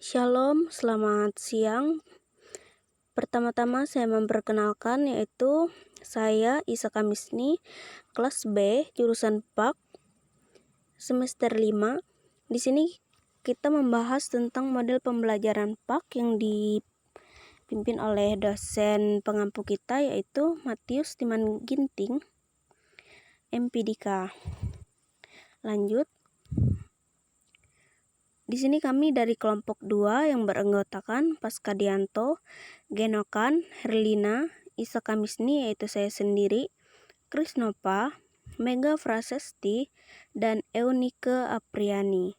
Shalom, selamat siang. Pertama-tama saya memperkenalkan, yaitu saya Isa Kamisni, kelas B, jurusan PAK, semester 5. Di sini kita membahas tentang model pembelajaran PAK yang dipimpin oleh dosen pengampu kita, yaitu Matius Timanginting, MPDK. Lanjut. Di sini kami dari kelompok 2 yang beranggotakan Paskadianto, Genokan, Herlina, Isa Kamisni yaitu saya sendiri, Krisnova, Mega Frasesti, dan Eunike Apriani.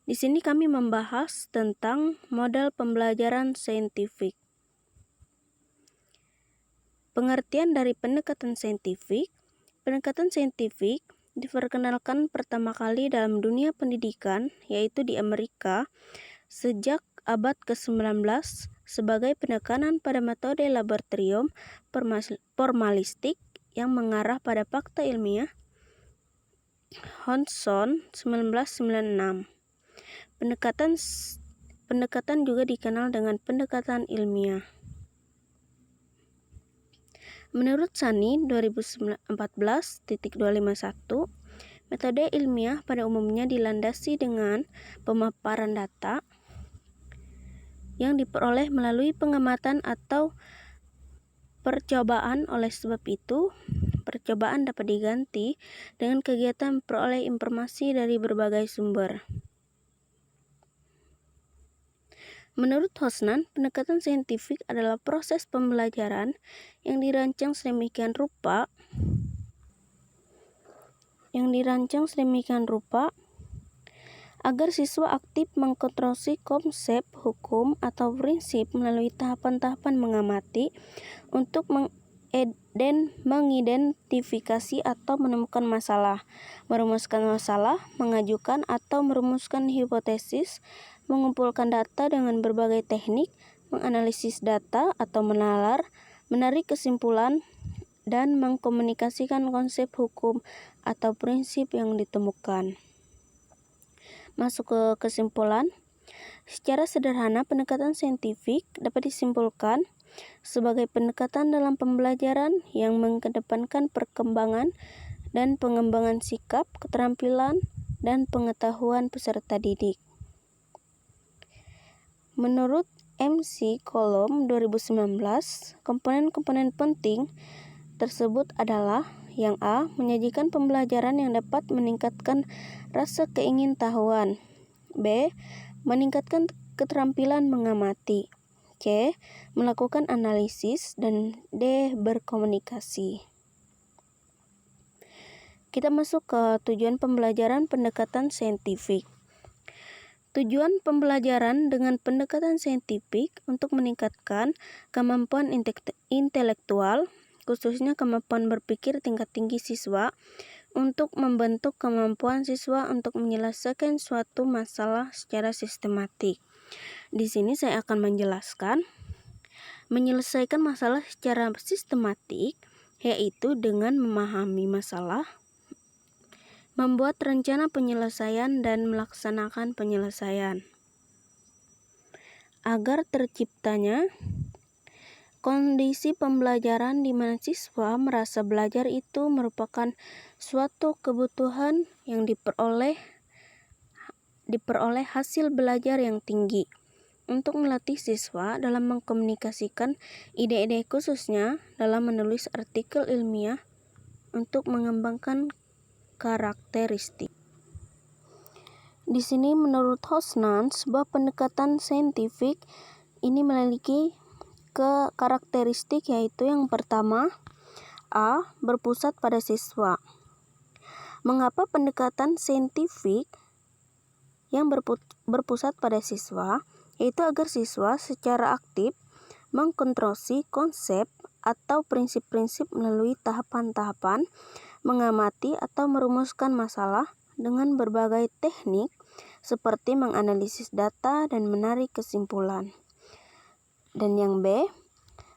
Di sini kami membahas tentang model pembelajaran saintifik. Pengertian dari pendekatan saintifik. Pendekatan saintifik diperkenalkan pertama kali dalam dunia pendidikan, yaitu di Amerika, sejak abad ke-19 sebagai penekanan pada metode laboratorium formalistik yang mengarah pada fakta ilmiah. Hodgson 1996. Pendekatan juga dikenal dengan pendekatan ilmiah. Menurut Sani 2014.251, metode ilmiah pada umumnya dilandasi dengan pemaparan data yang diperoleh melalui pengamatan atau percobaan. Oleh sebab itu, percobaan dapat diganti dengan kegiatan memperoleh informasi dari berbagai sumber. Menurut Hodgson, pendekatan saintifik adalah proses pembelajaran yang dirancang sedemikian rupa agar siswa aktif mengkonstruksi konsep, hukum, atau prinsip melalui tahapan-tahapan mengamati untuk mengidentifikasi atau menemukan masalah, merumuskan masalah, mengajukan atau merumuskan hipotesis, mengumpulkan data dengan berbagai teknik, menganalisis data atau menalar, menarik kesimpulan, dan mengkomunikasikan konsep hukum atau prinsip yang ditemukan. Masuk ke kesimpulan. Secara sederhana, pendekatan saintifik dapat disimpulkan sebagai pendekatan dalam pembelajaran yang mengedepankan perkembangan dan pengembangan sikap, keterampilan, dan pengetahuan peserta didik. Menurut MC Kolom 2019, komponen-komponen penting tersebut adalah yang A. Menyajikan pembelajaran yang dapat meningkatkan rasa keingintahuan. B. Meningkatkan keterampilan mengamati. C. Melakukan analisis. Dan D. Berkomunikasi. Kita masuk ke tujuan pembelajaran pendekatan saintifik. Tujuan pembelajaran dengan pendekatan saintifik untuk meningkatkan kemampuan intelektual, khususnya kemampuan berpikir tingkat tinggi siswa, untuk membentuk kemampuan siswa untuk menyelesaikan suatu masalah secara sistematik. Di sini saya akan menjelaskan menyelesaikan masalah secara sistematik, yaitu dengan memahami masalah, membuat rencana penyelesaian, dan melaksanakan penyelesaian. Agar terciptanya kondisi pembelajaran di mana siswa merasa belajar itu merupakan suatu kebutuhan yang diperoleh hasil belajar yang tinggi. Untuk melatih siswa dalam mengkomunikasikan ide-ide, khususnya dalam menulis artikel ilmiah untuk mengembangkan karakteristik. Di sini menurut Hodgson, sebuah pendekatan saintifik ini memiliki karakteristik, yaitu yang pertama, A. Berpusat pada siswa. Mengapa pendekatan saintifik yang berpusat pada siswa? Yaitu agar siswa secara aktif mengkonstruksi konsep atau prinsip-prinsip melalui tahapan-tahapan, mengamati atau merumuskan masalah dengan berbagai teknik seperti menganalisis data dan menarik kesimpulan. Dan yang B,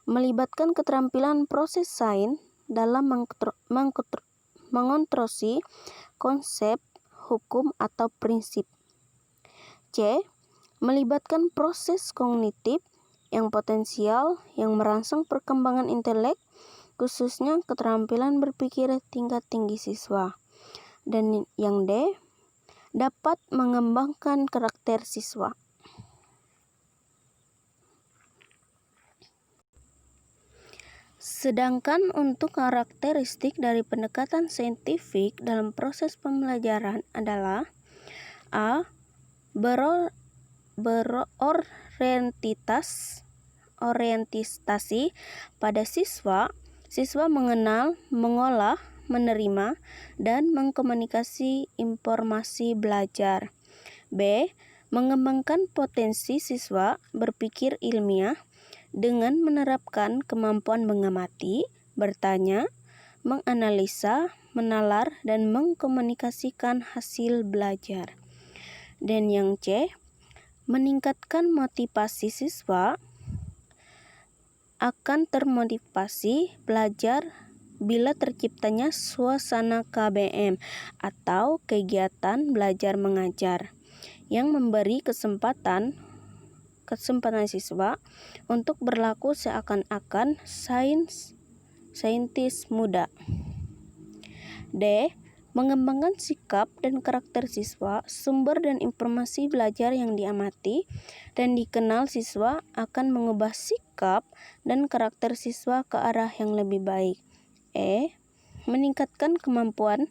melibatkan keterampilan proses sains dalam mengonstruksi konsep, hukum, atau prinsip. C. melibatkan proses kognitif yang potensial yang merangsang perkembangan intelek, khususnya keterampilan berpikir tingkat tinggi siswa. Dan yang D, dapat mengembangkan karakter siswa. Sedangkan untuk karakteristik dari pendekatan saintifik dalam proses pembelajaran adalah A. Berorientasi pada siswa. Siswa mengenal, mengolah, menerima, dan mengkomunikasi informasi belajar. B. Mengembangkan potensi siswa berpikir ilmiah dengan menerapkan kemampuan mengamati, bertanya, menganalisa, menalar, dan mengkomunikasikan hasil belajar. Dan yang C, meningkatkan motivasi siswa akan termotivasi belajar bila terciptanya suasana KBM atau kegiatan belajar mengajar yang memberi kesempatan siswa untuk berlaku seakan-akan saintis muda. D. Mengembangkan sikap dan karakter siswa, sumber dan informasi belajar yang diamati dan dikenal siswa akan mengubah sikap dan karakter siswa ke arah yang lebih baik. E. Meningkatkan kemampuan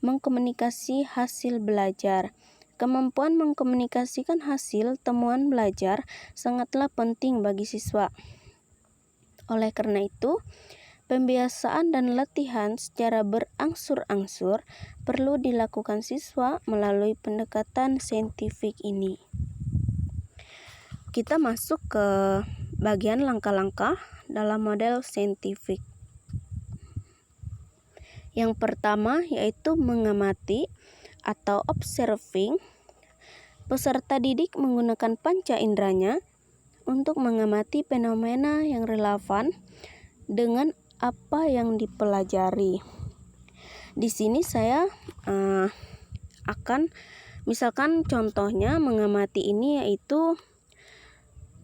mengkomunikasi hasil belajar. Kemampuan mengkomunikasikan hasil temuan belajar sangatlah penting bagi siswa. Oleh karena itu, pembiasaan dan latihan secara berangsur-angsur perlu dilakukan siswa melalui pendekatan saintifik ini. Kita masuk ke bagian langkah-langkah dalam model saintifik. Yang pertama yaitu mengamati atau observing. Peserta didik menggunakan panca inderanya untuk mengamati fenomena yang relevan dengan apa yang dipelajari. Di sini saya akan misalkan contohnya mengamati ini yaitu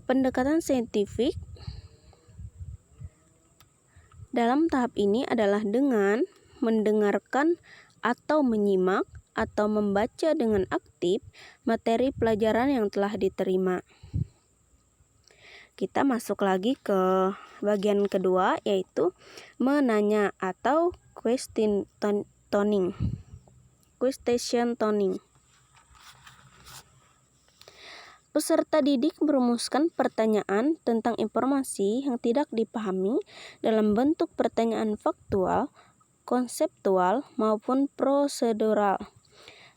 pendekatan saintifik. Dalam tahap ini adalah dengan mendengarkan atau menyimak atau membaca dengan aktif materi pelajaran yang telah diterima. Kita masuk lagi ke bagian kedua yaitu menanya atau question toning. Peserta didik merumuskan pertanyaan tentang informasi yang tidak dipahami dalam bentuk pertanyaan faktual, konseptual, maupun prosedural,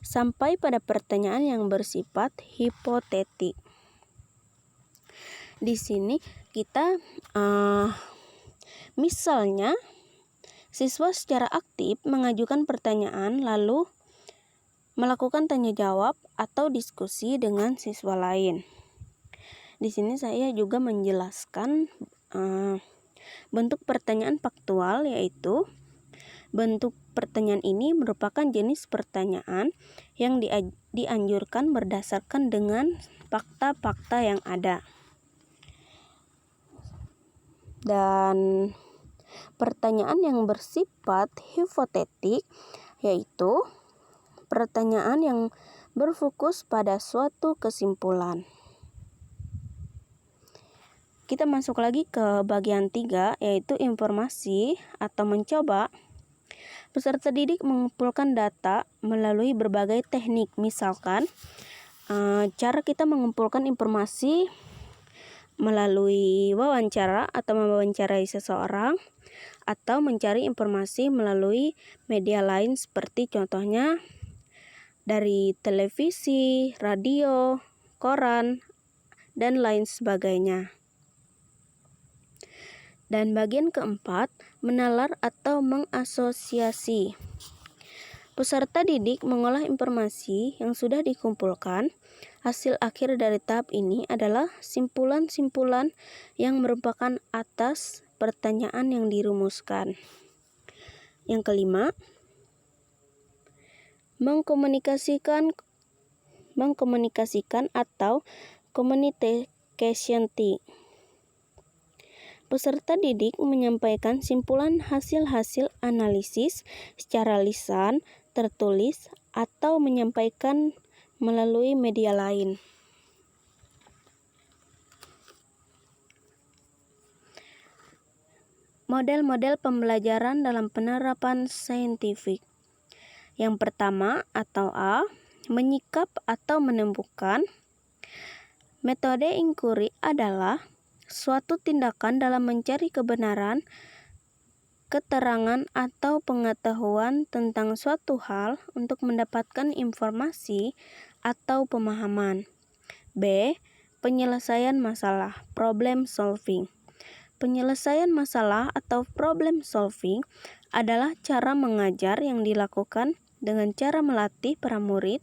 sampai pada pertanyaan yang bersifat hipotetik. Di sini kita misalnya siswa secara aktif mengajukan pertanyaan lalu melakukan tanya jawab atau diskusi dengan siswa lain. Di sini saya juga menjelaskan bentuk pertanyaan faktual, yaitu bentuk pertanyaan ini merupakan jenis pertanyaan yang dianjurkan berdasarkan dengan fakta-fakta yang ada. Dan pertanyaan yang bersifat hipotetik yaitu pertanyaan yang berfokus pada suatu kesimpulan. Kita masuk lagi ke bagian 3 yaitu informasi atau mencoba. Peserta didik mengumpulkan data melalui berbagai teknik, misalkan cara kita mengumpulkan informasi melalui wawancara atau mewawancarai seseorang, atau mencari informasi melalui media lain seperti contohnya dari televisi, radio, koran, dan lain sebagainya. Dan bagian keempat, menalar atau mengasosiasi. Peserta didik mengolah informasi yang sudah dikumpulkan. Hasil akhir dari tahap ini adalah simpulan-simpulan yang merupakan atas pertanyaan yang dirumuskan. Yang kelima, mengkomunikasikan atau Communication T. Peserta didik menyampaikan simpulan hasil-hasil analisis secara lisan, tertulis, atau menyampaikan melalui media lain. Model-model pembelajaran dalam penerapan saintifik. Yang pertama atau A, menyikap atau menemukan. Metode inquiry adalah suatu tindakan dalam mencari kebenaran, keterangan, atau pengetahuan tentang suatu hal untuk mendapatkan informasi atau pemahaman. B. Penyelesaian masalah, problem solving. Penyelesaian masalah atau problem solving adalah cara mengajar yang dilakukan dengan cara melatih para murid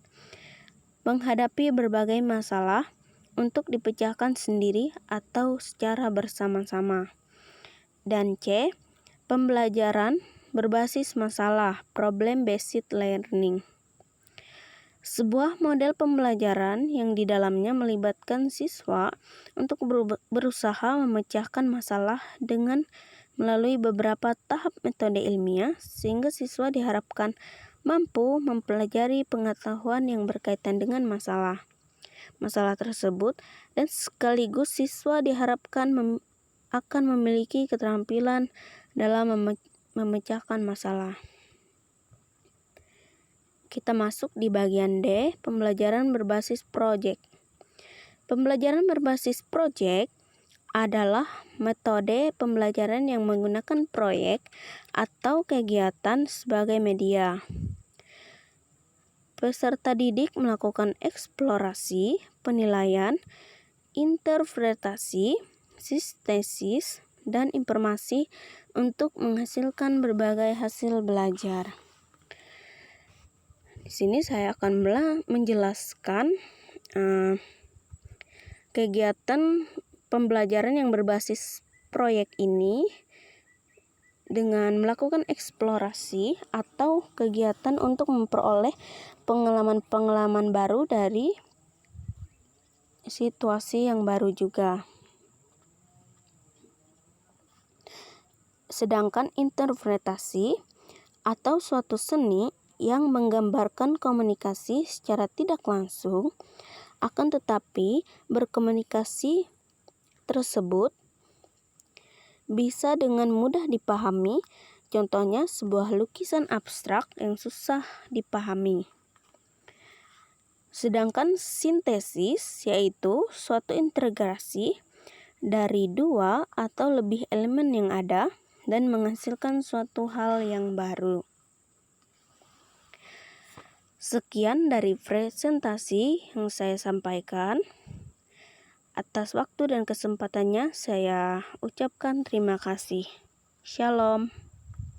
menghadapi berbagai masalah untuk dipecahkan sendiri atau secara bersama-sama. Dan C. Pembelajaran berbasis masalah, problem-based learning. Sebuah model pembelajaran yang di dalamnya melibatkan siswa untuk berusaha memecahkan masalah dengan melalui beberapa tahap metode ilmiah, sehingga siswa diharapkan mampu mempelajari pengetahuan yang berkaitan dengan masalah tersebut, dan sekaligus siswa diharapkan akan memiliki keterampilan dalam memecahkan masalah. Kita masuk di bagian D, pembelajaran berbasis proyek. Pembelajaran berbasis proyek adalah metode pembelajaran yang menggunakan proyek atau kegiatan sebagai media. Peserta didik melakukan eksplorasi, penilaian, interpretasi, sintesis, dan informasi untuk menghasilkan berbagai hasil belajar. Di sini saya akan menjelaskan kegiatan pembelajaran yang berbasis proyek ini dengan melakukan eksplorasi atau kegiatan untuk memperoleh pengalaman-pengalaman baru dari situasi yang baru juga. Sedangkan interpretasi atau suatu seni yang menggambarkan komunikasi secara tidak langsung, akan tetapi berkomunikasi tersebut bisa dengan mudah dipahami, contohnya sebuah lukisan abstrak yang susah dipahami. Sedangkan sintesis yaitu suatu integrasi dari dua atau lebih elemen yang ada dan menghasilkan suatu hal yang baru. Sekian dari presentasi yang saya sampaikan. Atas waktu dan kesempatannya saya ucapkan terima kasih. Shalom.